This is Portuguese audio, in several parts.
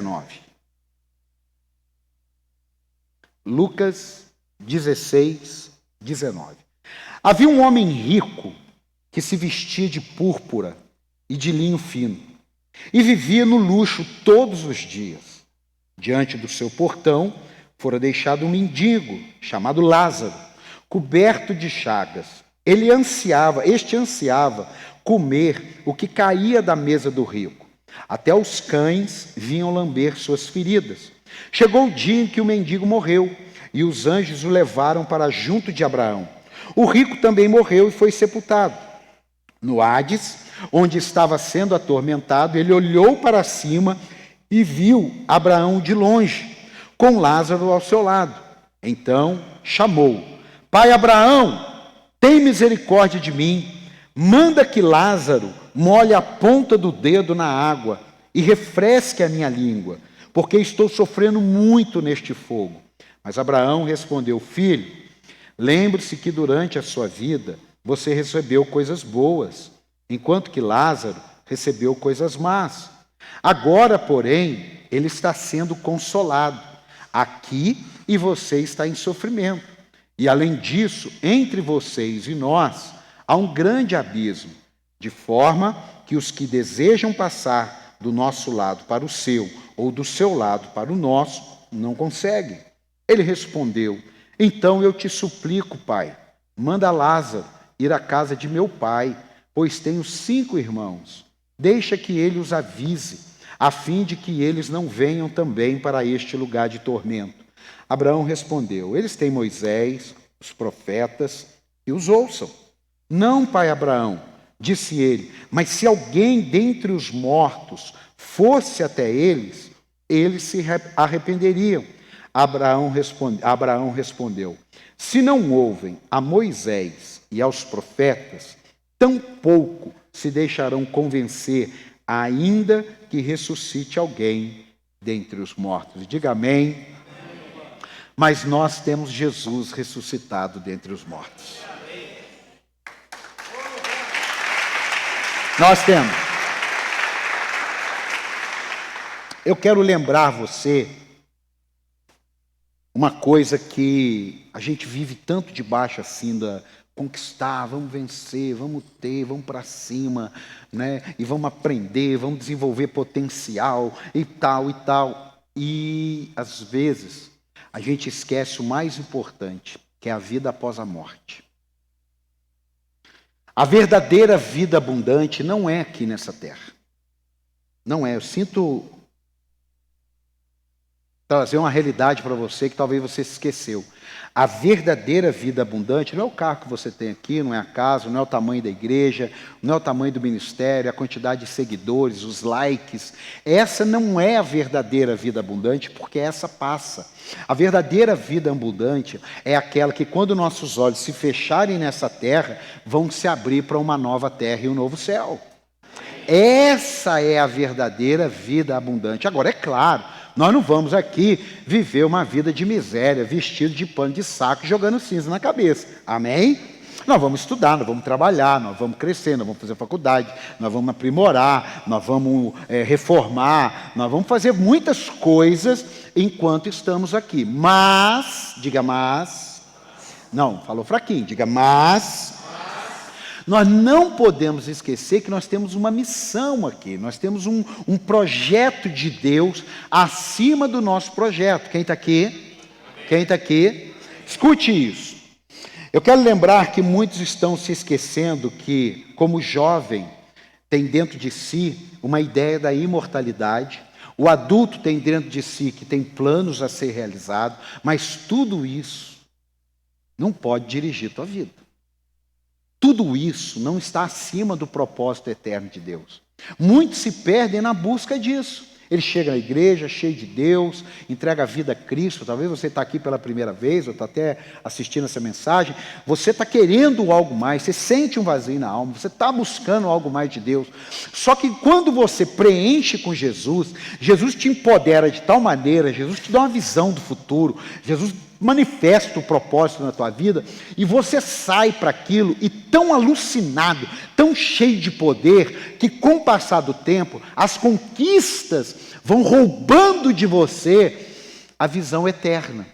9. Lucas 16, 19. Havia um homem rico que se vestia de púrpura e de linho fino e vivia no luxo todos os dias. Diante do seu portão fora deixado um mendigo chamado Lázaro, coberto de chagas. Este ansiava comer o que caía da mesa do rico. Até os cães vinham lamber suas feridas. Chegou o dia em que o mendigo morreu, e os anjos o levaram para junto de Abraão. O rico também morreu e foi sepultado. No Hades, onde estava sendo atormentado, ele olhou para cima e viu Abraão de longe, com Lázaro ao seu lado. Então chamou: Pai Abraão, tem misericórdia de mim. Manda que Lázaro molhe a ponta do dedo na água e refresque a minha língua, porque estou sofrendo muito neste fogo. Mas Abraão respondeu: Filho, lembre-se que durante a sua vida você recebeu coisas boas, enquanto que Lázaro recebeu coisas más. Agora, porém, ele está sendo consolado aqui e você está em sofrimento. E além disso, entre vocês e nós há um grande abismo, de forma que os que desejam passar do nosso lado para o seu, ou do seu lado para o nosso, não conseguem. Ele respondeu: Então eu te suplico, pai, manda Lázaro ir à casa de meu pai, pois tenho 5 irmãos. Deixa que ele os avise, a fim de que eles não venham também para este lugar de tormento. Abraão respondeu: Eles têm Moisés, os profetas, e os ouçam. Não, pai Abraão, disse ele, mas se alguém dentre os mortos fosse até eles, eles se arrependeriam. Abraão respondeu: Se não ouvem a Moisés e aos profetas, tampouco se deixarão convencer, ainda que ressuscite alguém dentre os mortos. Diga amém. Mas nós temos Jesus ressuscitado dentre os mortos. Nós temos. Eu quero lembrar você uma coisa que a gente vive tanto debaixo assim da conquistar, vamos vencer, vamos ter, vamos para cima, né? E vamos aprender, vamos desenvolver potencial e tal e tal. E às vezes a gente esquece o mais importante, que é a vida após a morte. A verdadeira vida abundante não é aqui nessa terra. Não é. Eu sinto trazer uma realidade para você que talvez você se esqueceu. A verdadeira vida abundante não é o carro que você tem aqui, não é a casa, não é o tamanho da igreja, não é o tamanho do ministério, a quantidade de seguidores, os likes. Essa não é a verdadeira vida abundante, porque essa passa. A verdadeira vida abundante é aquela que, quando nossos olhos se fecharem nessa terra, vão se abrir para uma nova terra e um novo céu. Essa é a verdadeira vida abundante. Agora, é claro, nós não vamos aqui viver uma vida de miséria, vestido de pano de saco, jogando cinza na cabeça. Amém? Nós vamos estudar, nós vamos trabalhar, nós vamos crescer, nós vamos fazer faculdade, nós vamos aprimorar, nós vamos reformar, nós vamos fazer muitas coisas enquanto estamos aqui. Mas, diga mas, não, falou fraquinho, diga mas. Nós não podemos esquecer que nós temos uma missão aqui, nós temos um projeto de Deus acima do nosso projeto. Quem está aqui? Quem está aqui? Escute isso. Eu quero lembrar que muitos estão se esquecendo que, como jovem, tem dentro de si uma ideia da imortalidade. O adulto tem dentro de si que tem planos a ser realizados, mas tudo isso não pode dirigir tua vida. Tudo isso não está acima do propósito eterno de Deus. Muitos se perdem na busca disso. Ele chega na igreja, cheio de Deus, entrega a vida a Cristo. Talvez você está aqui pela primeira vez, ou está até assistindo essa mensagem. Você está querendo algo mais, você sente um vazio na alma, você está buscando algo mais de Deus. Só que quando você preenche com Jesus, Jesus te empodera de tal maneira, Jesus te dá uma visão do futuro, Jesus manifesta o propósito na tua vida, e você sai para aquilo e tão alucinado, tão cheio de poder, que com o passar do tempo, as conquistas vão roubando de você a visão eterna.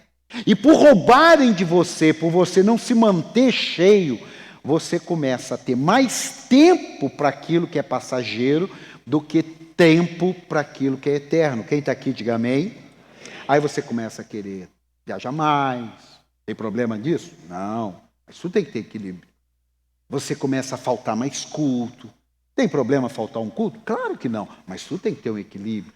E por roubarem de você, por você não se manter cheio, você começa a ter mais tempo para aquilo que é passageiro do que tempo para aquilo que é eterno. Quem está aqui, diga amém. Aí você começa a querer viajar mais. Tem problema disso? Não. Mas isso tem que ter equilíbrio. Você começa a faltar mais culto. Tem problema faltar um culto? Claro que não. Mas isso tem que ter um equilíbrio.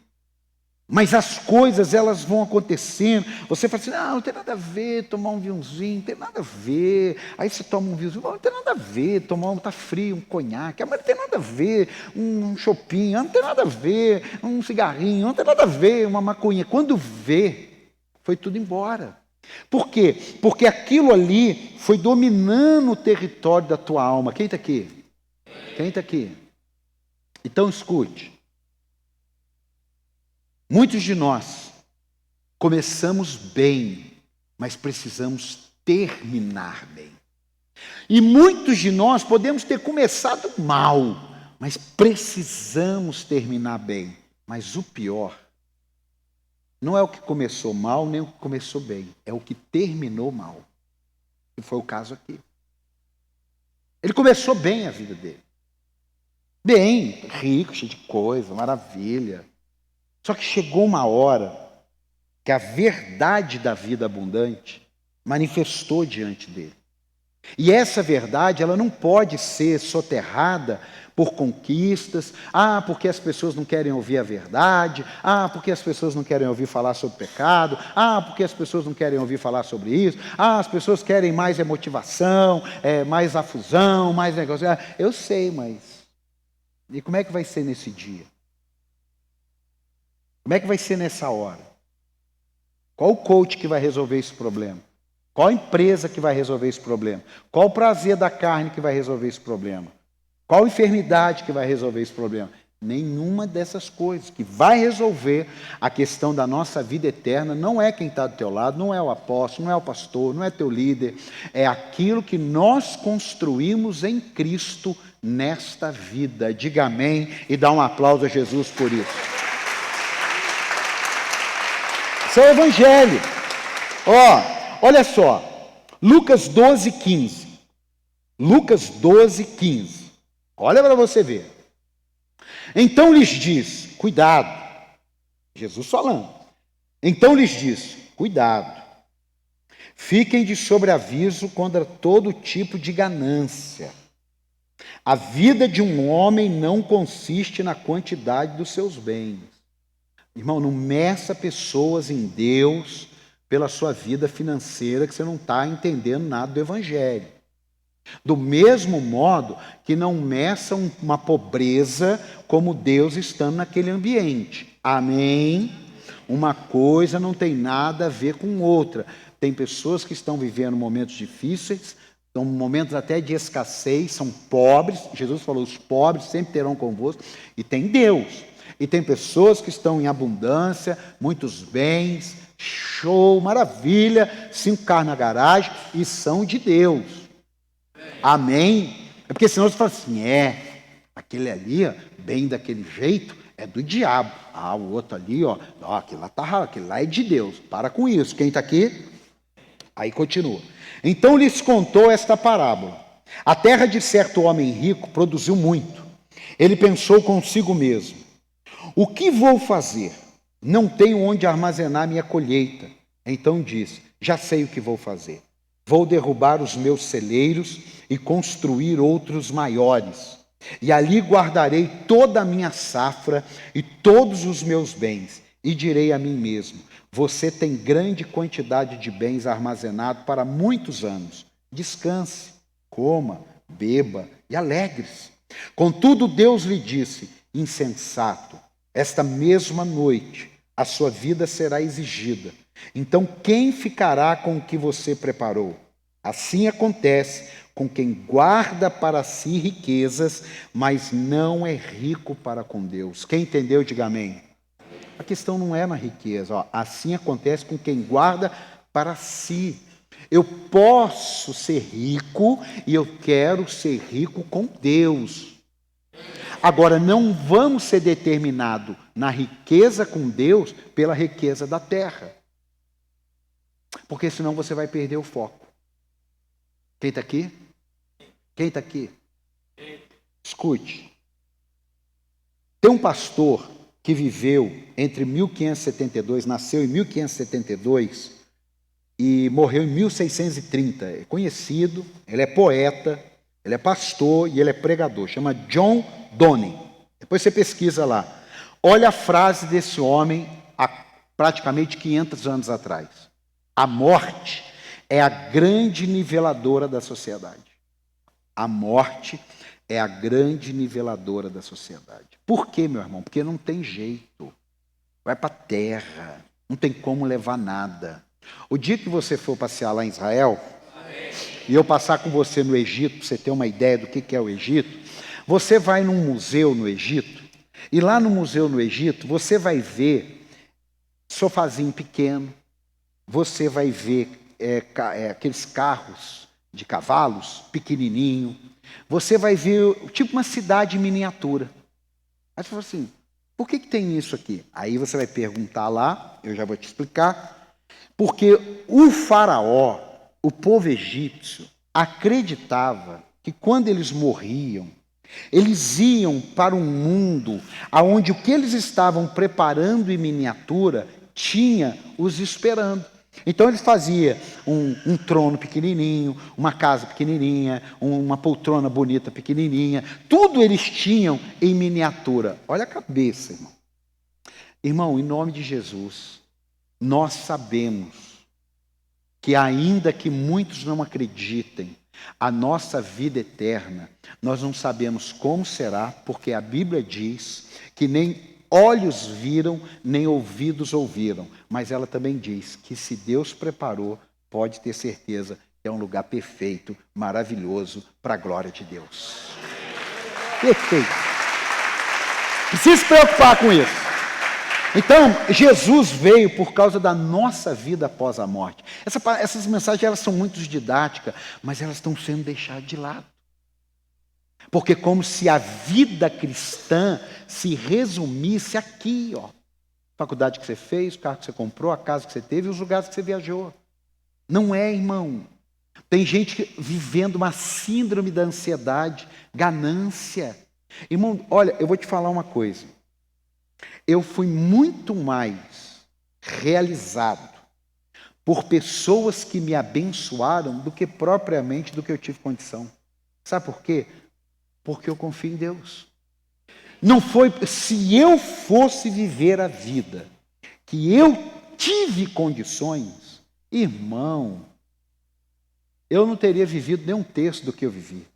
Mas as coisas, elas vão acontecendo. Você fala assim, não tem nada a ver tomar um vinhozinho, não tem nada a ver. Aí você toma um vinhozinho, não tem nada a ver tomar tá frio, um conhaque. Mas não tem nada a ver um chopinho, não tem nada a ver um cigarrinho, não tem nada a ver uma maconha. Quando vê, foi tudo embora. Por quê? Porque aquilo ali foi dominando o território da tua alma. Quem está aqui? Quem está aqui? Então escute. Muitos de nós começamos bem, mas precisamos terminar bem. E muitos de nós podemos ter começado mal, mas precisamos terminar bem. Mas o pior não é o que começou mal, nem o que começou bem. É o que terminou mal. E foi o caso aqui. Ele começou bem a vida dele. Bem, rico, cheio de coisa, maravilha. Só que chegou uma hora que a verdade da vida abundante manifestou diante dele. E essa verdade, ela não pode ser soterrada por conquistas. Ah, porque as pessoas não querem ouvir a verdade. Ah, porque as pessoas não querem ouvir falar sobre pecado. Ah, porque as pessoas não querem ouvir falar sobre isso. Ah, as pessoas querem mais motivação, mais afusão, mais negócio. Ah, eu sei, mas... E como é que vai ser nesse dia? Como é que vai ser nessa hora? Qual o coach que vai resolver esse problema? Qual a empresa que vai resolver esse problema? Qual o prazer da carne que vai resolver esse problema? Qual a enfermidade que vai resolver esse problema? Nenhuma dessas coisas. Que vai resolver a questão da nossa vida eterna não é quem está do teu lado, não é o apóstolo, não é o pastor, não é teu líder. É aquilo que nós construímos em Cristo nesta vida. Diga amém e dá um aplauso a Jesus por isso. Isso é o Evangelho. Olha só. Lucas 12, 15. Lucas 12, 15. Olha para você ver. Então lhes diz, cuidado. Jesus falando. Então lhes diz, cuidado. Fiquem de sobreaviso contra todo tipo de ganância. A vida de um homem não consiste na quantidade dos seus bens. Irmão, não meça pessoas em Deus pela sua vida financeira, que você não está entendendo nada do Evangelho. Do mesmo modo que não meça uma pobreza como Deus estando naquele ambiente. Amém? Uma coisa não tem nada a ver com outra. Tem pessoas que estão vivendo momentos difíceis, são momentos até de escassez, são pobres. Jesus falou, os pobres sempre terão convosco. E tem Deus. E tem pessoas que estão em abundância, muitos bens, show, maravilha, 5 carros na garagem e são de Deus. Amém? É porque senão você fala assim, aquele ali, bem daquele jeito, é do diabo. Ah, o outro ali, aquele lá é de Deus. Para com isso. Quem está aqui? Aí continua. Então lhes contou esta parábola. A terra de certo homem rico produziu muito. Ele pensou consigo mesmo, o que vou fazer? Não tenho onde armazenar minha colheita. Então disse, já sei o que vou fazer. Vou derrubar os meus celeiros e construir outros maiores. E ali guardarei toda a minha safra e todos os meus bens. E direi a mim mesmo, você tem grande quantidade de bens armazenados para muitos anos. Descanse, coma, beba e alegre-se. Contudo, Deus lhe disse, insensato, esta mesma noite a sua vida será exigida. Então quem ficará com o que você preparou? Assim acontece com quem guarda para si riquezas, mas não é rico para com Deus. Quem entendeu, diga amém. A questão não é na riqueza. Assim acontece com quem guarda para si. Eu posso ser rico e eu quero ser rico com Deus. Agora, não vamos ser determinados na riqueza com Deus pela riqueza da terra. Porque senão você vai perder o foco. Quem está aqui? Quem está aqui? Escute. Tem um pastor que viveu entre 1572, nasceu em 1572 e morreu em 1630. É conhecido, ele é poeta, ele é pastor e ele é pregador. Chama John Donne. Depois você pesquisa lá. Olha a frase desse homem há praticamente 500 anos atrás. A morte é a grande niveladora da sociedade. A morte é a grande niveladora da sociedade. Por quê, meu irmão? Porque não tem jeito. Vai para a terra. Não tem como levar nada. O dia que você for passear lá em Israel, e eu passar com você no Egito, para você ter uma ideia do que é o Egito, você vai num museu no Egito, e lá no museu no Egito, você vai ver sofazinho pequeno, você vai ver aqueles carros de cavalos pequenininho, você vai ver tipo uma cidade miniatura. Aí você fala assim, por que tem isso aqui? Aí você vai perguntar lá, eu já vou te explicar, porque o faraó, o povo egípcio, acreditava que quando eles morriam, eles iam para um mundo onde o que eles estavam preparando em miniatura tinha os esperando. Então eles faziam um trono pequenininho, uma casa pequenininha, uma poltrona bonita pequenininha, tudo eles tinham em miniatura. Olha a cabeça, irmão. Irmão, em nome de Jesus, nós sabemos que ainda que muitos não acreditem, a nossa vida eterna, nós não sabemos como será, porque a Bíblia diz que nem olhos viram, nem ouvidos ouviram. Mas ela também diz que se Deus preparou, pode ter certeza que é um lugar perfeito, maravilhoso, para a glória de Deus. Perfeito. Precisa se preocupar com isso. Então, Jesus veio por causa da nossa vida após a morte. Essas mensagens elas são muito didáticas, mas elas estão sendo deixadas de lado. Porque como se a vida cristã se resumisse aqui, ó. Faculdade que você fez, o carro que você comprou, a casa que você teve e os lugares que você viajou. Não é, irmão. Tem gente vivendo uma síndrome da ansiedade, ganância. Irmão, olha, eu vou te falar uma coisa. Eu fui muito mais realizado por pessoas que me abençoaram do que propriamente do que eu tive condição. Sabe por quê? Porque eu confio em Deus. Não foi, se eu fosse viver a vida que eu tive condições, irmão, eu não teria vivido nem um terço do que eu vivi.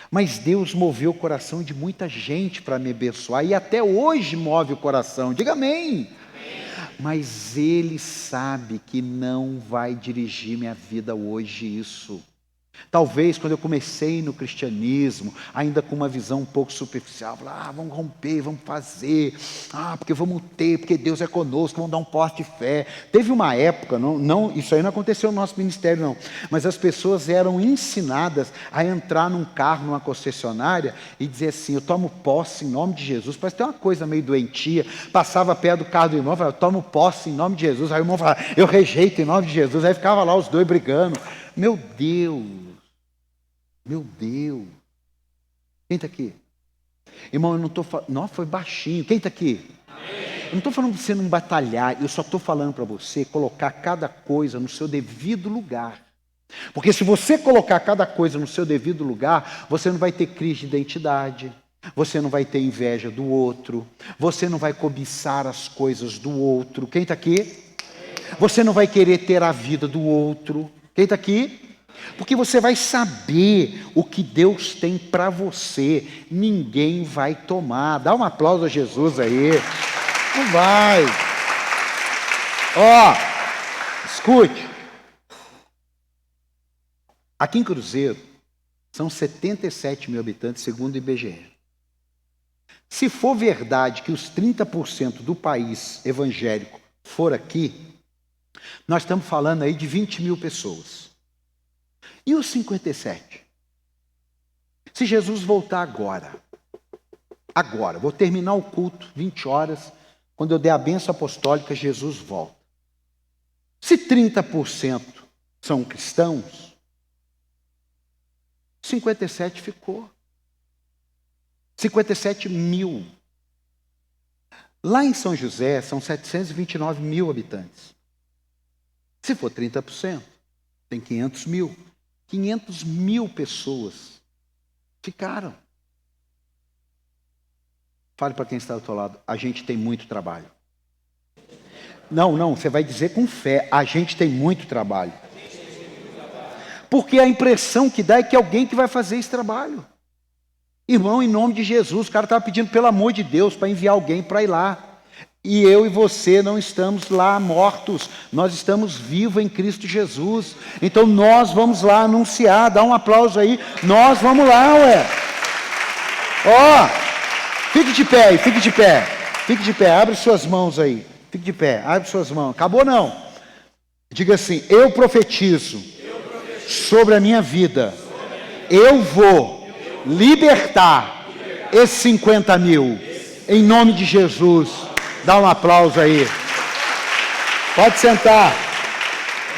Mas Deus moveu o coração de muita gente para me abençoar, e até hoje move o coração, diga amém. Mas Ele sabe que não vai dirigir minha vida hoje isso. Talvez quando eu comecei no cristianismo, ainda com uma visão um pouco superficial, vamos romper, vamos fazer, porque vamos ter, porque Deus é conosco, vamos dar um porte de fé. Teve uma época, isso aí não aconteceu no nosso ministério não, mas as pessoas eram ensinadas a entrar num carro, numa concessionária e dizer assim, eu tomo posse em nome de Jesus. Parece que tem uma coisa meio doentia, passava perto do carro do irmão, falava, eu tomo posse em nome de Jesus. Aí o irmão falava, eu rejeito em nome de Jesus. Aí ficava lá os dois brigando. Meu Deus. Quem está aqui? Irmão, eu não estou falando. Não, foi baixinho. Quem está aqui? Eu não estou falando para você não batalhar, eu só estou falando para você colocar cada coisa no seu devido lugar. Porque se você colocar cada coisa no seu devido lugar, você não vai ter crise de identidade, você não vai ter inveja do outro, você não vai cobiçar as coisas do outro. Quem está aqui? Você não vai querer ter a vida do outro. Quem está aqui? Porque você vai saber o que Deus tem para você. Ninguém vai tomar. Dá um aplauso a Jesus aí. Não vai. Escute. Aqui em Cruzeiro, são 77 mil habitantes, segundo o IBGE. Se for verdade que os 30% do país evangélico for aqui, Nós estamos falando aí de 20 mil pessoas. E os 57? Se Jesus voltar agora, vou terminar o culto, 20 horas, quando eu der a bênção apostólica, Jesus volta. Se 30% são cristãos, 57 ficou. 57 mil. Lá em São José, são 729 mil habitantes. Se for 30%, tem 500 mil. 500 mil pessoas ficaram. Fale para quem está do seu lado, a gente tem muito trabalho. Não, você vai dizer com fé, a gente tem muito trabalho. Porque a impressão que dá é que alguém que vai fazer esse trabalho. Irmão, em nome de Jesus, o cara estava pedindo pelo amor de Deus para enviar alguém para ir lá. E eu e você não estamos lá mortos, nós estamos vivos em Cristo Jesus. Então nós vamos lá anunciar, dá um aplauso aí, nós vamos lá, ué. Ó, fique de pé aí, fique de pé, abre suas mãos aí, fique de pé, abre suas mãos, acabou não. Diga assim, eu profetizo sobre a minha vida, eu vou libertar esses 50 mil, em nome de Jesus. Dá um aplauso aí. Pode sentar.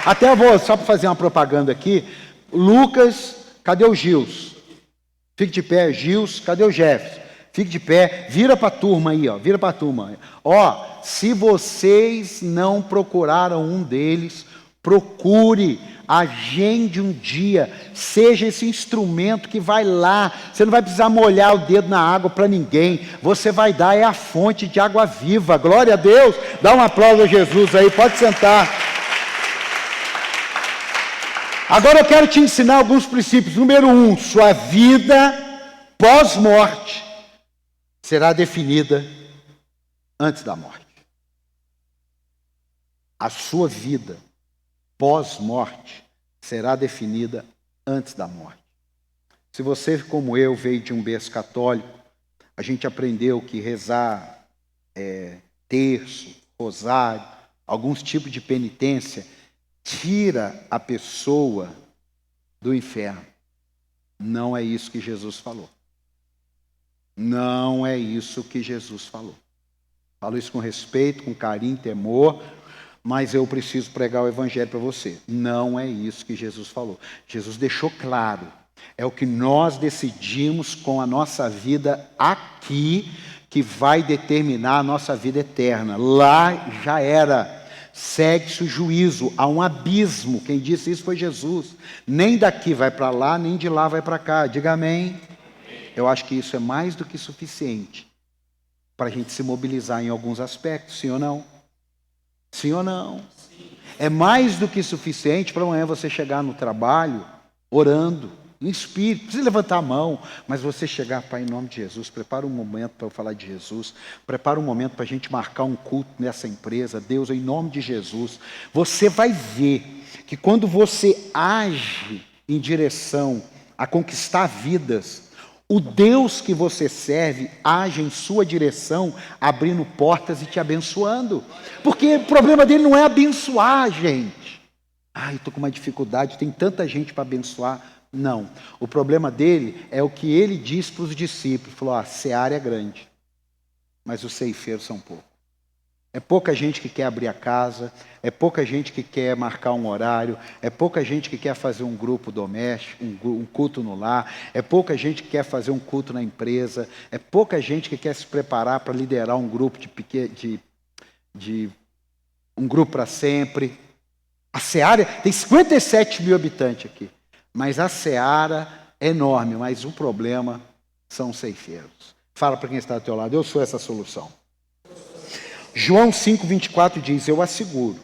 Até eu vou, só para fazer uma propaganda aqui. Lucas, cadê o Gils? Fique de pé, Gils, cadê o Jefferson? Fique de pé, vira para a turma aí, ó. Vira para a turma. Ó, se vocês não procuraram um deles, procure, agende um dia, seja esse instrumento que vai lá, você não vai precisar molhar o dedo na água para ninguém, você vai dar, é a fonte de água viva, glória a Deus, dá um aplauso a Jesus aí, pode sentar. Agora eu quero te ensinar alguns princípios. Número 1, sua vida pós-morte será definida antes da morte. A sua vida pós-morte será definida antes da morte. Se você, como eu, veio de um berço católico, a gente aprendeu que rezar terço, rosário, alguns tipos de penitência, tira a pessoa do inferno. Não é isso que Jesus falou. Não é isso que Jesus falou. Falo isso com respeito, com carinho, temor, mas eu preciso pregar o evangelho para você. Não é isso que Jesus falou. Jesus deixou claro. É o que nós decidimos com a nossa vida aqui que vai determinar a nossa vida eterna. Lá já era. Segue-se o juízo, há um abismo. Quem disse isso foi Jesus. Nem daqui vai para lá, nem de lá vai para cá. Diga amém. Eu acho que isso é mais do que suficiente para a gente se mobilizar em alguns aspectos, sim ou não? Sim ou não? Sim. É mais do que suficiente para amanhã você chegar no trabalho orando, em espírito, precisa levantar a mão, mas você chegar, Pai, em nome de Jesus, prepara um momento para eu falar de Jesus, prepara um momento para a gente marcar um culto nessa empresa, Deus, em nome de Jesus. Você vai ver que quando você age em direção a conquistar vidas, o Deus que você serve age em sua direção, abrindo portas e te abençoando. Porque o problema dele não é abençoar a gente. Ai, estou com uma dificuldade, tem tanta gente para abençoar. Não. O problema dele é o que ele diz para os discípulos. Falou, a seara é grande, mas os ceifeiros são poucos. É pouca gente que quer abrir a casa, é pouca gente que quer marcar um horário, é pouca gente que quer fazer um grupo doméstico, um culto no lar, é pouca gente que quer fazer um culto na empresa, é pouca gente que quer se preparar para liderar um grupo um grupo para sempre. A seara tem 57 mil habitantes aqui, mas a seara é enorme, mas o problema são os ceifeiros. Fala para quem está do teu lado, eu sou essa solução. João 5,24 diz, eu asseguro,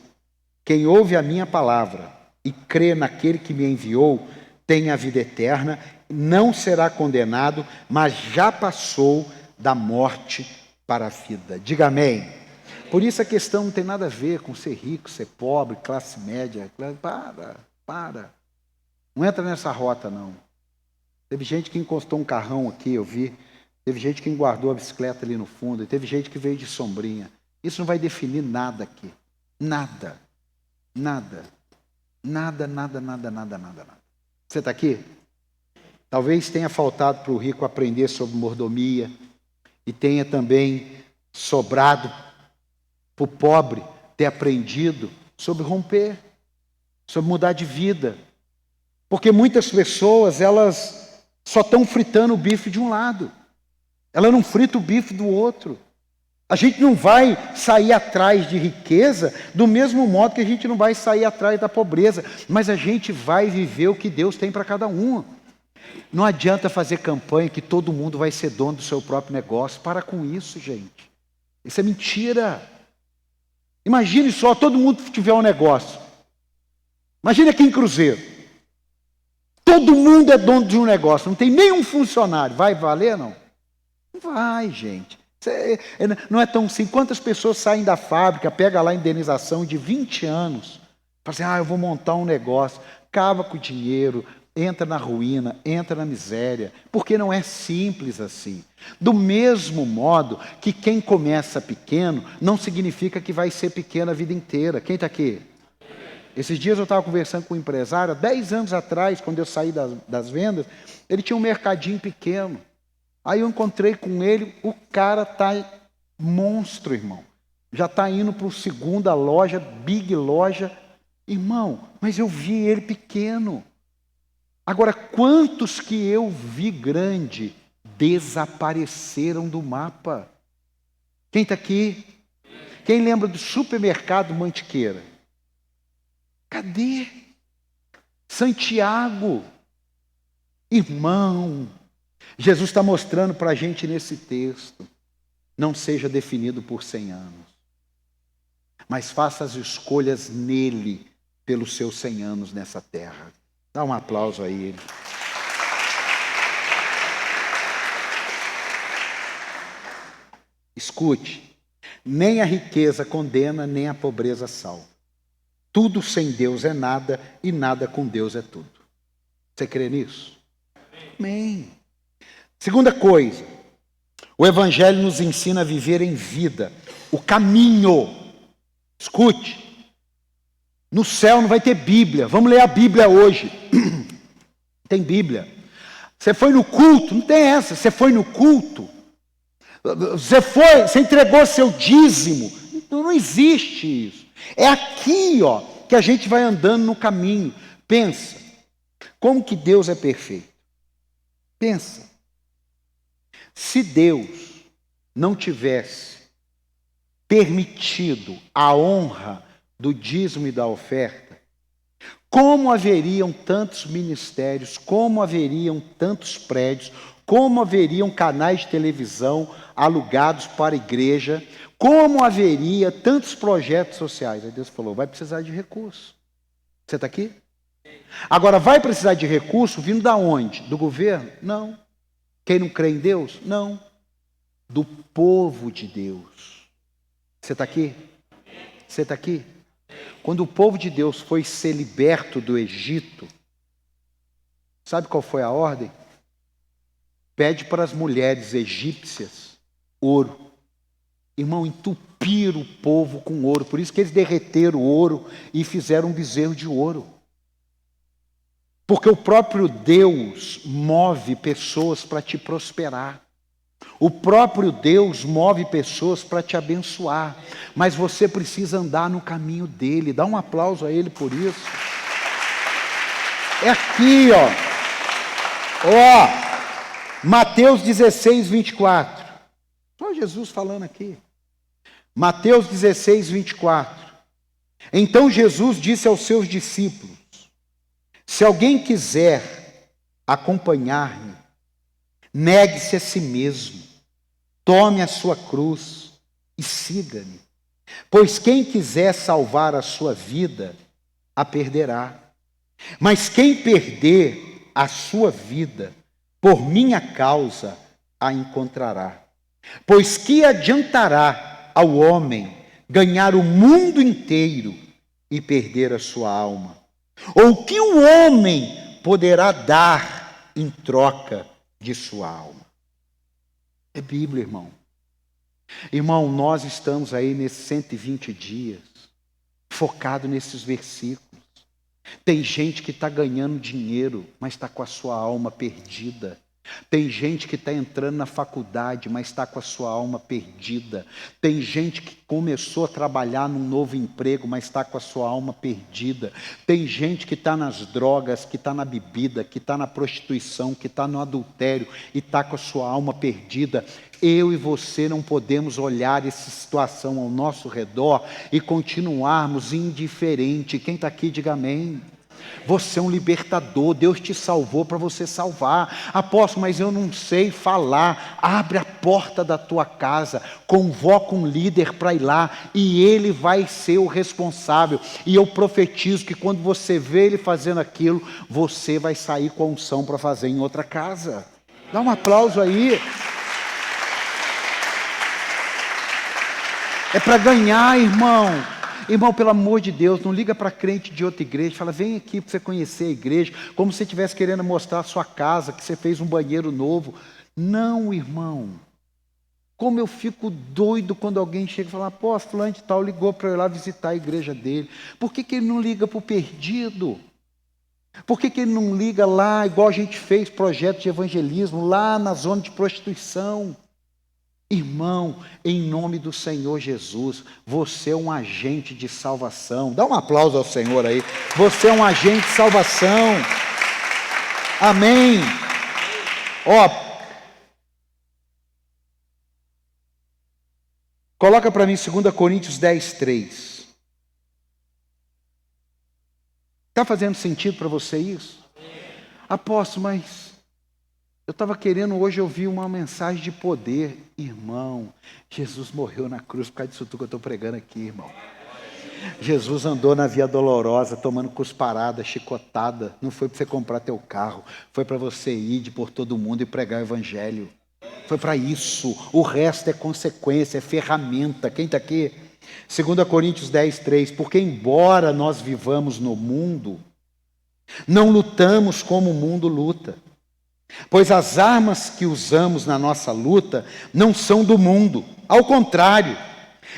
quem ouve a minha palavra e crê naquele que me enviou, tem a vida eterna, não será condenado, mas já passou da morte para a vida. Diga amém. Por isso a questão não tem nada a ver com ser rico, ser pobre, classe média. Para. Não entra nessa rota, não. Teve gente que encostou um carrão aqui, eu vi. Teve gente que guardou a bicicleta ali no fundo. E teve gente que veio de sombrinha. Isso não vai definir nada aqui. Nada. Nada. Nada, nada, nada, nada, nada, nada. Você está aqui? Talvez tenha faltado para o rico aprender sobre mordomia e tenha também sobrado para o pobre ter aprendido sobre romper, sobre mudar de vida. Porque muitas pessoas, elas só estão fritando o bife de um lado. Ela não frita o bife do outro. A gente não vai sair atrás de riqueza do mesmo modo que a gente não vai sair atrás da pobreza, mas a gente vai viver o que Deus tem para cada um. Não adianta fazer campanha que todo mundo vai ser dono do seu próprio negócio. Para com isso, gente. Isso é mentira. Imagine só, todo mundo tiver um negócio. Imagine aqui em Cruzeiro. Todo mundo é dono de um negócio, não tem nenhum funcionário. Vai valer, não? Não vai, gente. Não é tão simples. Quantas pessoas saem da fábrica, pega lá a indenização de 20 anos, fala assim, eu vou montar um negócio, acaba com o dinheiro, entra na ruína, entra na miséria, porque não é simples assim. Do mesmo modo que quem começa pequeno, não significa que vai ser pequeno a vida inteira. Quem está aqui? Esses dias eu estava conversando com um empresário, 10 anos atrás, quando eu saí das vendas, ele tinha um mercadinho pequeno. Aí eu encontrei com ele, o cara está monstro, irmão. Já está indo para a segunda loja, big loja. Irmão, mas eu vi ele pequeno. Agora, quantos que eu vi grande desapareceram do mapa? Quem está aqui? Quem lembra do supermercado Mantiqueira? Cadê? Santiago. Irmão, Jesus está mostrando para a gente nesse texto, não seja definido por 100 anos, mas faça as escolhas nele pelos seus 100 anos nessa terra. Dá um aplauso a ele. Escute, nem a riqueza condena, nem a pobreza salva. Tudo sem Deus é nada e nada com Deus é tudo. Você crê nisso? Amém. Segunda coisa, o Evangelho nos ensina a viver em vida, o caminho. Escute, no céu não vai ter Bíblia, vamos ler a Bíblia hoje. Tem Bíblia. Você foi no culto, não tem essa, você foi no culto, você entregou seu dízimo, não existe isso. É aqui, que a gente vai andando no caminho. Pensa, como que Deus é perfeito? Pensa. Se Deus não tivesse permitido a honra do dízimo e da oferta, como haveriam tantos ministérios, como haveriam tantos prédios, como haveriam canais de televisão alugados para a igreja, como haveria tantos projetos sociais? Aí Deus falou, vai precisar de recurso. Você está aqui? Agora, vai precisar de recurso vindo da onde? Do governo? Não. Quem não crê em Deus? Não. Do povo de Deus. Você está aqui? Você está aqui? Quando o povo de Deus foi ser liberto do Egito, sabe qual foi a ordem? Pede para as mulheres egípcias ouro. Irmão, entupiram o povo com ouro. Por isso que eles derreteram o ouro e fizeram um bezerro de ouro. Porque o próprio Deus move pessoas para te prosperar. O próprio Deus move pessoas para te abençoar. Mas você precisa andar no caminho dele. Dá um aplauso a ele por isso. É aqui, Mateus 16, 24. Só Jesus falando aqui. Mateus 16, 24. Então Jesus disse aos seus discípulos, se alguém quiser acompanhar-me, negue-se a si mesmo, tome a sua cruz e siga-me. Pois quem quiser salvar a sua vida, a perderá. Mas quem perder a sua vida, por minha causa, a encontrará. Pois que adiantará ao homem ganhar o mundo inteiro e perder a sua alma? Ou o que o homem poderá dar em troca de sua alma? É Bíblia, irmão. Irmão, nós estamos aí nesses 120 dias focado nesses versículos. Tem gente que está ganhando dinheiro, mas está com a sua alma perdida. Tem gente que está entrando na faculdade, mas está com a sua alma perdida. Tem gente que começou a trabalhar num novo emprego, mas está com a sua alma perdida. Tem gente que está nas drogas, que está na bebida, que está na prostituição, que está no adultério e está com a sua alma perdida. Eu e você não podemos olhar essa situação ao nosso redor e continuarmos indiferentes. Quem está aqui, diga amém. Você é um libertador, Deus te salvou para você salvar. Apóstolo, mas eu não sei falar. Abre a porta da tua casa, convoca um líder para ir lá e ele vai ser o responsável. E eu profetizo que quando você vê ele fazendo aquilo, você vai sair com a unção para fazer em outra casa. Dá um aplauso aí. É para ganhar, irmão. Irmão, pelo amor de Deus, não liga para crente de outra igreja, fala, vem aqui para você conhecer a igreja, como se você estivesse querendo mostrar a sua casa, que você fez um banheiro novo. Não, irmão. Como eu fico doido quando alguém chega e fala, pô, fulano de tal ligou para eu ir lá visitar a igreja dele. Por que ele não liga para o perdido? Por que ele não liga lá, igual a gente fez projeto de evangelismo, lá na zona de prostituição? Irmão, em nome do Senhor Jesus, você é um agente de salvação. Dá um aplauso ao Senhor aí. Você é um agente de salvação. Amém. Ó, coloca para mim 2 Coríntios 10, 3. Está fazendo sentido para você isso? Apóstolo, mas eu estava querendo hoje ouvir uma mensagem de poder. Irmão, Jesus morreu na cruz por causa disso tudo que eu estou pregando aqui, irmão. Jesus andou na Via Dolorosa, tomando cusparada, chicotada. Não foi para você comprar teu carro, foi para você ir por todo mundo e pregar o evangelho. Foi para isso. O resto é consequência, é ferramenta. Quem está aqui? 2 Coríntios 10, 3. Porque embora nós vivamos no mundo, não lutamos como o mundo luta. Pois as armas que usamos na nossa luta não são do mundo. Ao contrário,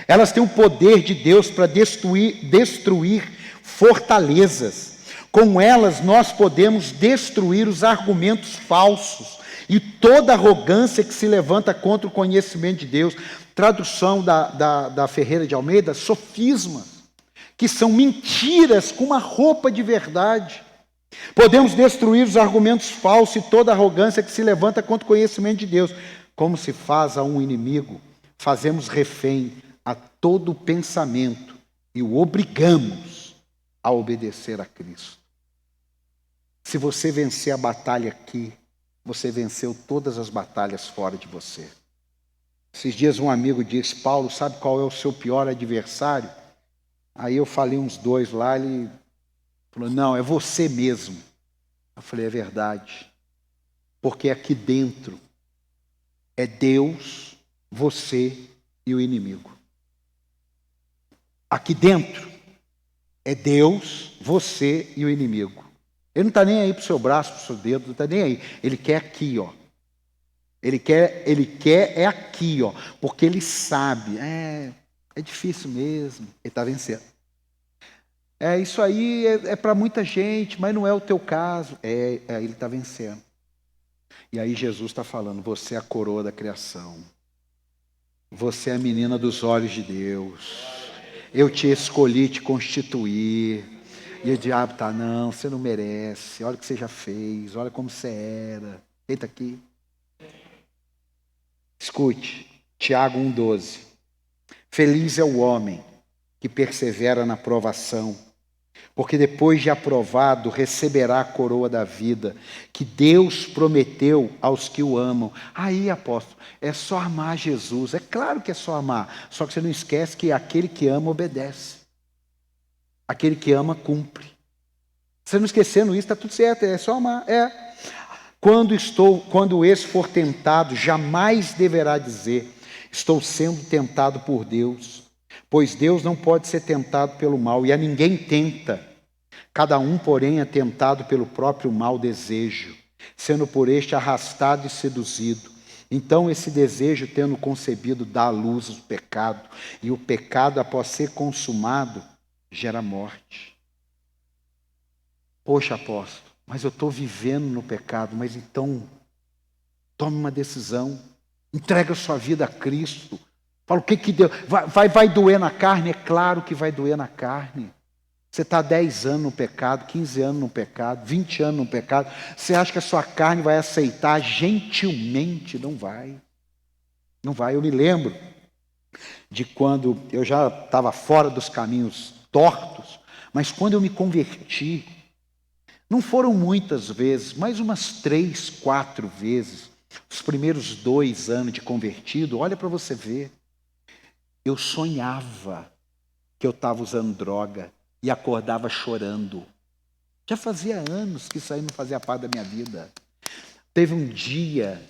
elas têm o poder de Deus para destruir fortalezas. Com elas nós podemos destruir os argumentos falsos e toda arrogância que se levanta contra o conhecimento de Deus. Tradução da Ferreira de Almeida, sofismas, que são mentiras com uma roupa de verdade. Podemos destruir os argumentos falsos e toda arrogância que se levanta contra o conhecimento de Deus. Como se faz a um inimigo, fazemos refém a todo pensamento e o obrigamos a obedecer a Cristo. Se você vencer a batalha aqui, você venceu todas as batalhas fora de você. Esses dias um amigo disse, Paulo, sabe qual é o seu pior adversário? Aí eu falei uns dois lá, ele falou, não, é você mesmo. Eu falei, é verdade. Porque aqui dentro é Deus, você e o inimigo. Aqui dentro é Deus, você e o inimigo. Ele não está nem aí para o seu braço, para o seu dedo, não está nem aí. Ele quer aqui, ó. Ele quer é aqui, ó. Porque ele sabe, é difícil mesmo. Ele está vencendo. Isso aí é para muita gente, mas não é o teu caso. Ele está vencendo. E aí Jesus está falando, você é a coroa da criação. Você é a menina dos olhos de Deus. Eu te escolhi te constituir. E o diabo está, não, você não merece. Olha o que você já fez, olha como você era. Quem está aqui? Escute, Tiago 1,12. Feliz é o homem que persevera na provação, porque depois de aprovado receberá a coroa da vida, que Deus prometeu aos que o amam. Aí, apóstolo, é só amar Jesus. É claro que é só amar, só que você não esquece que aquele que ama obedece. Aquele que ama cumpre. Você não esquecendo isso, está tudo certo, é só amar. Quando esse for tentado, jamais deverá dizer, estou sendo tentado por Deus. Pois Deus não pode ser tentado pelo mal, e a ninguém tenta. Cada um, porém, é tentado pelo próprio mau desejo, sendo por este arrastado e seduzido. Então, esse desejo, tendo concebido, dá à luz o pecado, e o pecado, após ser consumado, gera morte. Poxa, apóstolo, mas eu estou vivendo no pecado. Mas então, tome uma decisão. Entrega a sua vida a Cristo. Fala, o que deu? Vai doer na carne? É claro que vai doer na carne. Você está 10 anos no pecado, 15 anos no pecado, 20 anos no pecado. Você acha que a sua carne vai aceitar gentilmente? Não vai. Não vai. Eu me lembro de quando eu já estava fora dos caminhos tortos, mas quando eu me converti, não foram muitas vezes, mas umas 3, 4 vezes, os primeiros 2 anos de convertido, olha para você ver, eu sonhava que eu estava usando droga e acordava chorando. Já fazia anos que isso aí não fazia parte da minha vida. Teve um dia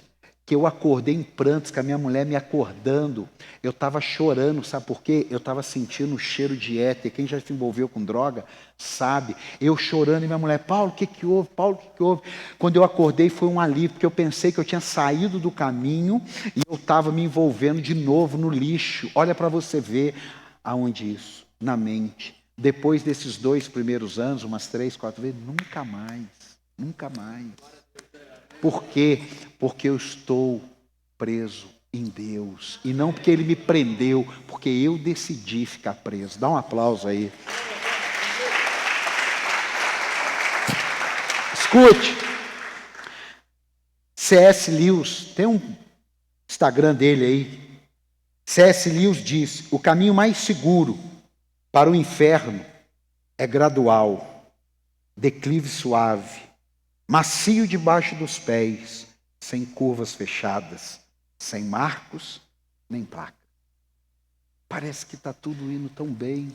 que eu acordei em prantos, com a minha mulher me acordando. Eu estava chorando, sabe por quê? Eu estava sentindo o cheiro de éter. Quem já se envolveu com droga sabe. Eu chorando e minha mulher, Paulo, o que que houve? Paulo, o que que houve? Quando eu acordei foi um alívio, porque eu pensei que eu tinha saído do caminho e eu estava me envolvendo de novo no lixo. Olha para você ver aonde isso, na mente. Depois desses 2 primeiros anos, umas 3, 4 vezes, nunca mais, nunca mais. Por quê? Porque eu estou preso em Deus. E não porque Ele me prendeu, porque eu decidi ficar preso. Dá um aplauso aí. Escute. C.S. Lewis, tem um Instagram dele aí. C.S. Lewis diz, o caminho mais seguro para o inferno é gradual, declive suave, macio debaixo dos pés, sem curvas fechadas, sem marcos nem placa. Parece que está tudo indo tão bem.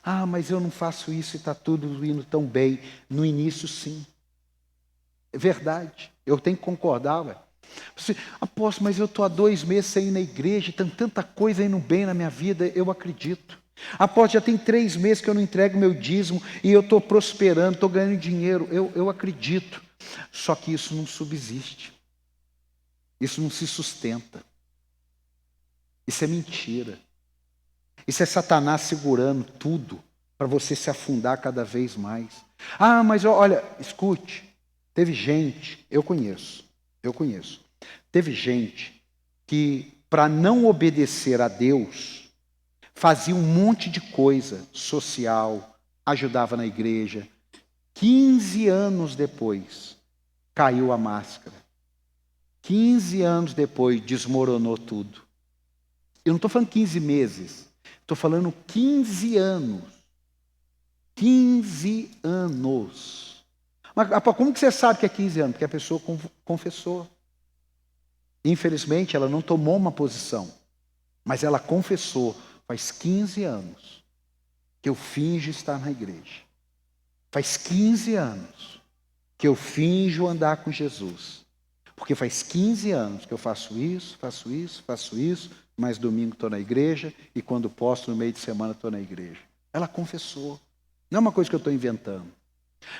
Ah, mas eu não faço isso e está tudo indo tão bem. No início, sim. É verdade. Eu tenho que concordar, ué. Você, apóstolo, mas eu estou há 2 meses sem ir na igreja, tem tanta coisa indo bem na minha vida, eu acredito. Apóstolo, já tem 3 meses que eu não entrego meu dízimo e eu estou prosperando, estou ganhando dinheiro, eu acredito. Só que isso não subsiste. Isso não se sustenta. Isso é mentira. Isso é Satanás segurando tudo para você se afundar cada vez mais. Ah, mas olha, escute, teve gente, eu conheço, teve gente que, para não obedecer a Deus, fazia um monte de coisa social, ajudava na igreja. 15 anos depois, caiu a máscara. 15 anos depois, desmoronou tudo. Eu não estou falando 15 meses, estou falando 15 anos. 15 anos. Mas como que você sabe que é 15 anos? Porque a pessoa confessou. Infelizmente, ela não tomou uma posição, mas ela confessou. Faz 15 anos que eu finjo estar na igreja. Faz 15 anos que eu finjo andar com Jesus. Porque faz 15 anos que eu faço isso, mas domingo estou na igreja e quando posso, no meio de semana, estou na igreja. Ela confessou. Não é uma coisa que eu estou inventando.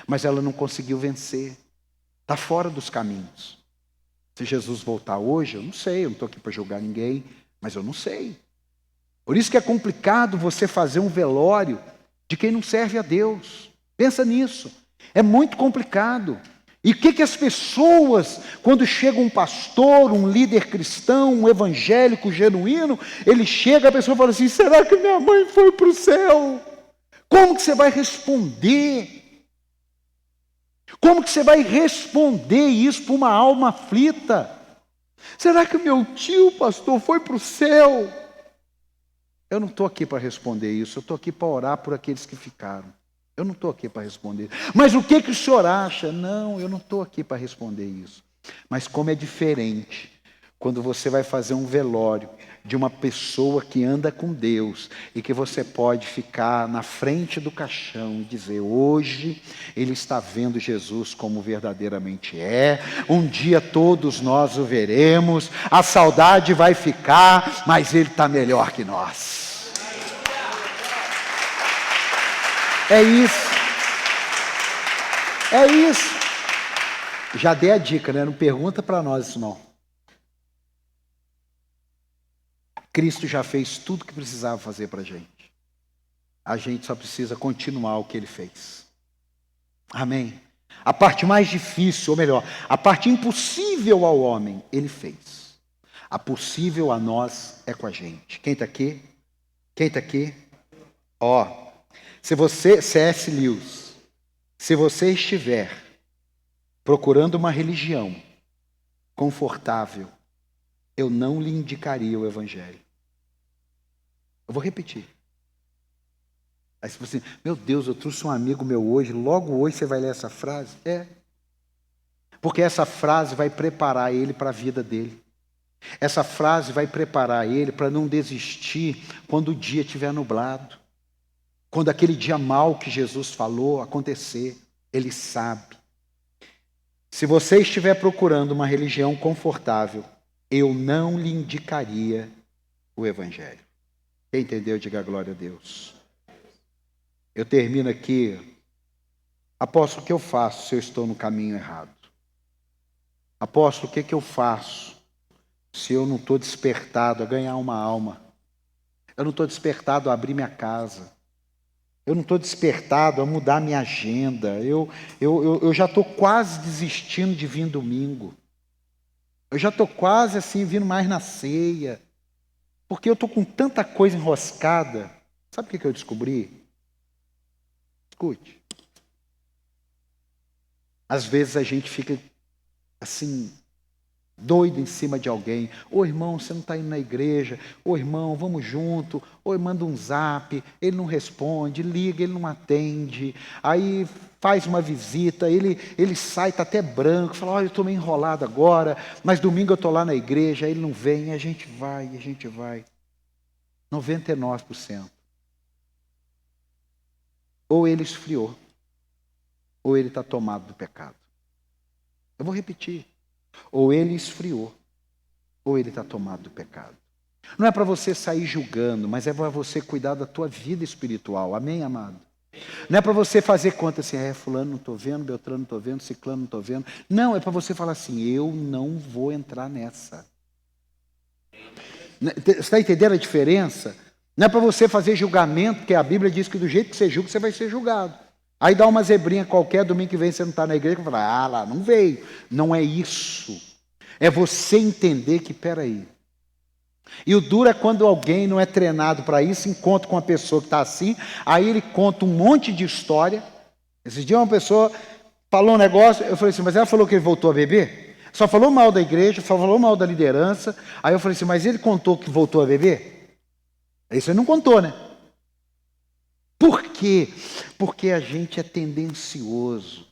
Mas ela não conseguiu vencer. Está fora dos caminhos. Se Jesus voltar hoje, eu não sei, eu não estou aqui para julgar ninguém, mas eu não sei. Por isso que é complicado você fazer um velório de quem não serve a Deus. Pensa nisso. É muito complicado. E o que as pessoas, quando chega um pastor, um líder cristão, um evangélico genuíno, ele chega, a pessoa fala assim, será que minha mãe foi para o céu? Como que você vai responder? Como que você vai responder isso para uma alma aflita? Será que o meu tio, pastor, foi para o céu? Eu não estou aqui para responder isso, eu estou aqui para orar por aqueles que ficaram. Eu não estou aqui para responder. Mas o que o senhor acha? Não, eu não estou aqui para responder isso. Mas como é diferente quando você vai fazer um velório de uma pessoa que anda com Deus e que você pode ficar na frente do caixão e dizer, hoje ele está vendo Jesus como verdadeiramente é, um dia todos nós o veremos, a saudade vai ficar, mas ele está melhor que nós. É isso. É isso. Já dei a dica, né? Não pergunta para nós isso não. Cristo já fez tudo que precisava fazer para a gente. a gente só precisa continuar o que ele fez. Amém? A parte mais difícil, ou melhor, a parte impossível ao homem, ele fez. A possível a nós é com a gente. Quem está aqui? Quem está aqui? Ó, se você, C.S. Lewis, se você estiver procurando uma religião confortável, eu não lhe indicaria o Evangelho. Eu vou repetir. Aí você fala assim, meu Deus, eu trouxe um amigo meu hoje, logo hoje você vai ler essa frase? É. Porque essa frase vai preparar ele para a vida dele. Essa frase vai preparar ele para não desistir quando o dia estiver nublado. Quando aquele dia mau que Jesus falou acontecer, ele sabe. Se você estiver procurando uma religião confortável, eu não lhe indicaria o Evangelho. Quem entendeu, diga glória a Deus. Eu termino aqui. Apóstolo, o que eu faço se eu estou no caminho errado? Apóstolo, o que eu faço se eu não estou despertado a ganhar uma alma? Eu não estou despertado a abrir minha casa. Eu não estou despertado a mudar minha agenda. Eu já estou quase desistindo de vir domingo. Eu já estou quase assim, vindo mais na ceia. Porque eu estou com tanta coisa enroscada. Sabe o que eu descobri? Escute. Às vezes a gente fica assim, doido em cima de alguém. Ô irmão, você não está indo na igreja. Ô irmão, vamos junto. Ou manda um zap, ele não responde, liga, ele não atende. Aí faz uma visita, ele sai, está até branco, fala, olha, eu estou meio enrolado agora, mas domingo eu estou lá na igreja, aí ele não vem, a gente vai. 99%. Ou ele esfriou, ou ele está tomado do pecado. Eu vou repetir. Ou ele esfriou, ou ele está tomado do pecado. Não é para você sair julgando, mas é para você cuidar da tua vida espiritual. Amém, amado? Não é para você fazer conta assim, fulano não estou vendo, Beltrano não estou vendo, Ciclano não estou vendo. Não, é para você falar assim, eu não vou entrar nessa. Você está entendendo a diferença? Não é para você fazer julgamento, porque a Bíblia diz que do jeito que você julga, você vai ser julgado. Aí dá uma zebrinha qualquer, domingo que vem você não está na igreja, e fala, lá, não veio. Não é isso. É você entender que, peraí. E o duro é quando alguém não é treinado para isso, encontra com uma pessoa que está assim, aí ele conta um monte de história. Esse dia uma pessoa falou um negócio, eu falei assim, mas ela falou que ele voltou a beber? Só falou mal da igreja, só falou mal da liderança. Aí eu falei assim, mas ele contou que voltou a beber? Isso ele não contou, né? Por quê? Porque a gente é tendencioso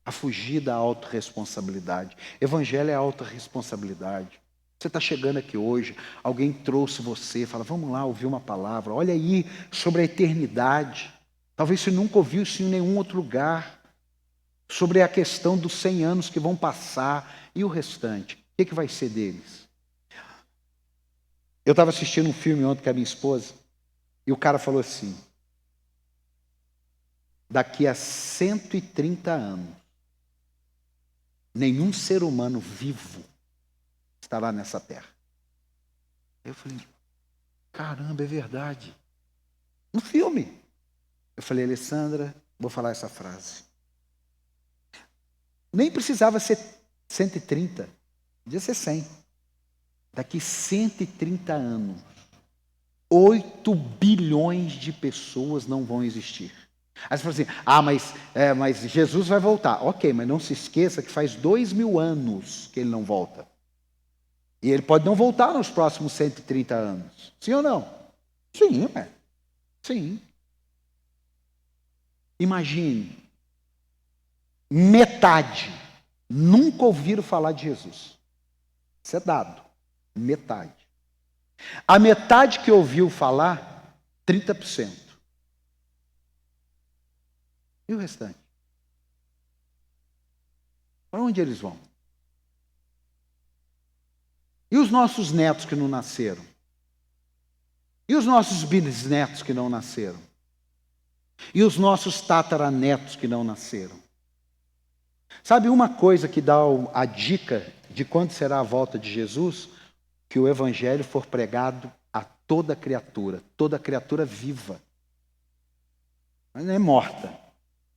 a fugir da autorresponsabilidade. Evangelho é autorresponsabilidade. Você está chegando aqui hoje, alguém trouxe você, fala, vamos lá ouvir uma palavra, olha aí sobre a eternidade. Talvez você nunca ouviu isso em nenhum outro lugar. Sobre a questão dos 100 anos que vão passar e o restante. O que vai ser deles? Eu estava assistindo um filme ontem com a minha esposa e o cara falou assim, daqui a 130 anos, nenhum ser humano vivo estará nessa terra. Eu falei, caramba, é verdade. No filme. Eu falei, Alessandra, vou falar essa frase. Nem precisava ser 130, podia ser 100. Daqui 130 anos, 8 bilhões de pessoas não vão existir. Aí você fala assim, mas Jesus vai voltar. Ok, mas não se esqueça que faz 2000 anos que ele não volta. E ele pode não voltar nos próximos 130 anos. Sim ou não? Sim, sim. Imagine, metade nunca ouviram falar de Jesus. Isso é dado. Metade. A metade que ouviu falar, 30%. E o restante? Para onde eles vão? E os nossos netos que não nasceram? E os nossos bisnetos que não nasceram? E os nossos tataranetos que não nasceram? Sabe uma coisa que dá a dica de quando será a volta de Jesus? Que o evangelho for pregado a toda criatura viva. mas é morta.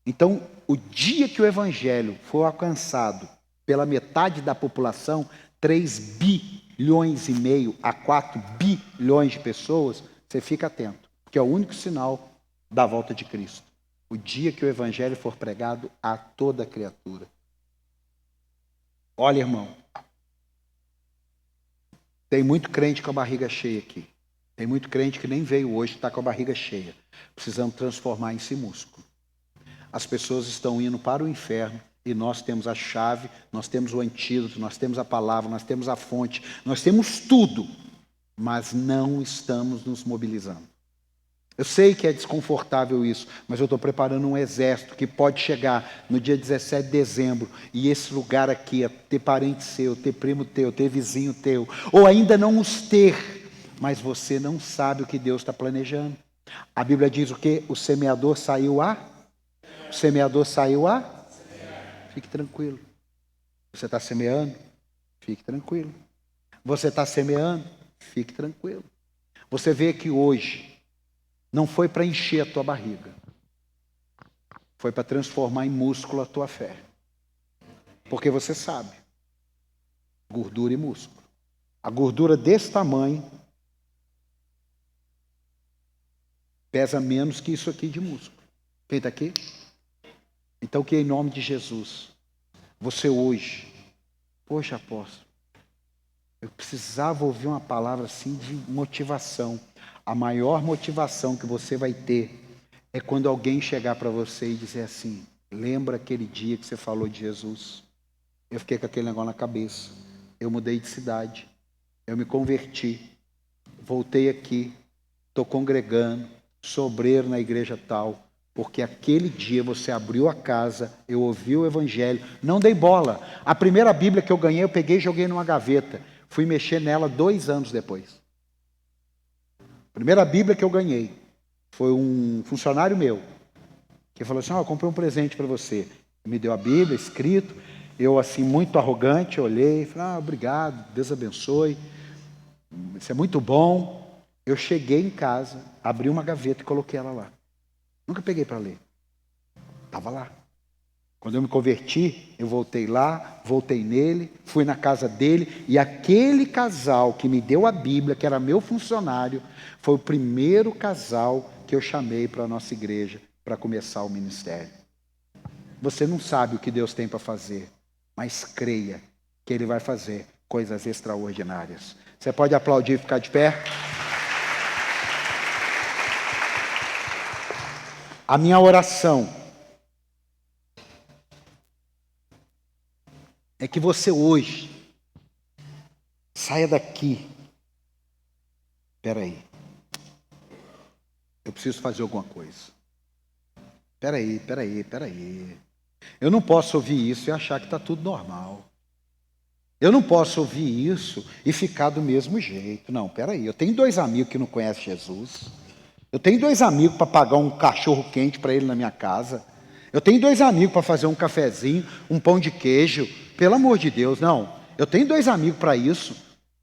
Então, o dia que o evangelho for alcançado pela metade da população, 3,5 bilhões a 4 bilhões de pessoas, você fica atento, que é o único sinal da volta de Cristo. O dia que o evangelho for pregado a toda criatura. Olha, irmão, tem muito crente com a barriga cheia aqui. Tem muito crente que nem veio hoje, está com a barriga cheia. Precisamos transformar em si músculo. As pessoas estão indo para o inferno e nós temos a chave, nós temos o antídoto, nós temos a palavra, nós temos a fonte, nós temos tudo, mas não estamos nos mobilizando. Eu sei que é desconfortável isso, mas eu estou preparando um exército que pode chegar no dia 17 de dezembro e esse lugar aqui é ter parente seu, ter primo teu, ter vizinho teu, ou ainda não os ter, mas você não sabe o que Deus está planejando. A Bíblia diz o quê? O semeador saiu a? O semeador saiu a? Fique tranquilo. Você está semeando? Fique tranquilo. Você está semeando? Fique tranquilo. Você vê que hoje não foi para encher a tua barriga. Foi para transformar em músculo a tua fé. Porque você sabe. Gordura e músculo. A gordura desse tamanho pesa menos que isso aqui de músculo. Quem está aqui? Então que em nome de Jesus, você hoje, poxa apóstolo, eu precisava ouvir uma palavra assim de motivação. A maior motivação que você vai ter é quando alguém chegar para você e dizer assim, lembra aquele dia que você falou de Jesus? Eu fiquei com aquele negócio na cabeça. Eu mudei de cidade. Eu me converti. Voltei aqui. Estou congregando. Sou obreiro na igreja tal. Porque aquele dia você abriu a casa, eu ouvi o evangelho, não dei bola. A primeira Bíblia que eu ganhei, eu peguei e joguei numa gaveta. Fui mexer nela 2 anos depois. A primeira Bíblia que eu ganhei foi um funcionário meu, que falou assim, eu comprei um presente para você. Me deu a Bíblia, escrito. Eu, assim, muito arrogante, olhei e falei, obrigado, Deus abençoe. Isso é muito bom. Eu cheguei em casa, abri uma gaveta e coloquei ela lá. Nunca peguei para ler. Estava lá. Quando eu me converti, eu voltei lá, voltei nele, fui na casa dele, e aquele casal que me deu a Bíblia, que era meu funcionário, foi o primeiro casal que eu chamei para a nossa igreja para começar o ministério. Você não sabe o que Deus tem para fazer, mas creia que Ele vai fazer coisas extraordinárias. Você pode aplaudir e ficar de pé? A minha oração é que você hoje saia daqui. Espera aí. Eu preciso fazer alguma coisa. Espera aí. Eu não posso ouvir isso e achar que está tudo normal. Eu não posso ouvir isso e ficar do mesmo jeito. Não, espera aí. Eu tenho 2 amigos que não conhecem Jesus. Eu tenho 2 amigos para pagar um cachorro quente para ele na minha casa. Eu tenho 2 amigos para fazer um cafezinho, um pão de queijo. Pelo amor de Deus, não. Eu tenho 2 amigos para isso.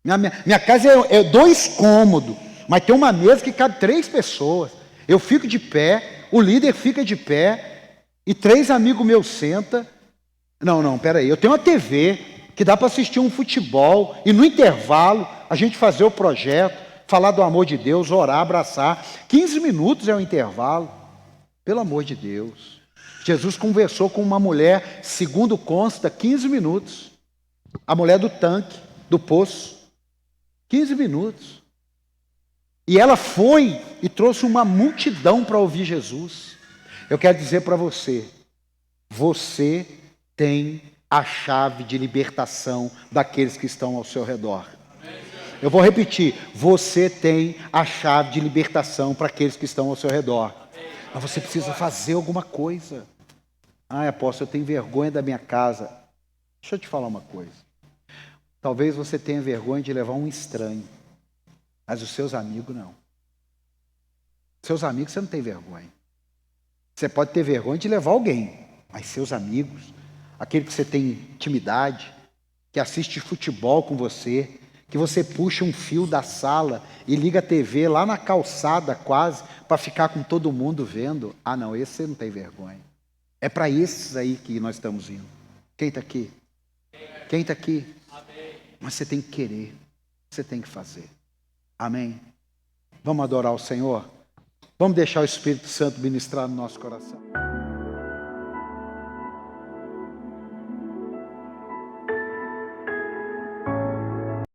Minha casa é 2 cômodos, mas tem uma mesa que cabe 3 pessoas. Eu fico de pé, o líder fica de pé, e 3 amigos meus sentam. Não, peraí. Eu tenho uma TV que dá para assistir um futebol, e no intervalo a gente fazer o projeto, falar do amor de Deus, orar, abraçar. 15 minutos é o intervalo. Pelo amor de Deus. Jesus conversou com uma mulher, segundo consta, 15 minutos. A mulher do tanque, do poço. 15 minutos. E ela foi e trouxe uma multidão para ouvir Jesus. Eu quero dizer para você, você tem a chave de libertação daqueles que estão ao seu redor. Eu vou repetir, você tem a chave de libertação para aqueles que estão ao seu redor. Mas você precisa fazer alguma coisa. Apóstolo, eu tenho vergonha da minha casa. Deixa eu te falar uma coisa. Talvez você tenha vergonha de levar um estranho, mas os seus amigos não. Seus amigos você não tem vergonha. Você pode ter vergonha de levar alguém, mas seus amigos, aquele que você tem intimidade, que assiste futebol com você, que você puxa um fio da sala e liga a TV lá na calçada quase, para ficar com todo mundo vendo. Ah não, esse você não tem vergonha. É para esses aí que nós estamos indo. Quem está aqui? Quem está aqui? Mas você tem que querer, você tem que fazer. Amém? Vamos adorar o Senhor? Vamos deixar o Espírito Santo ministrar no nosso coração.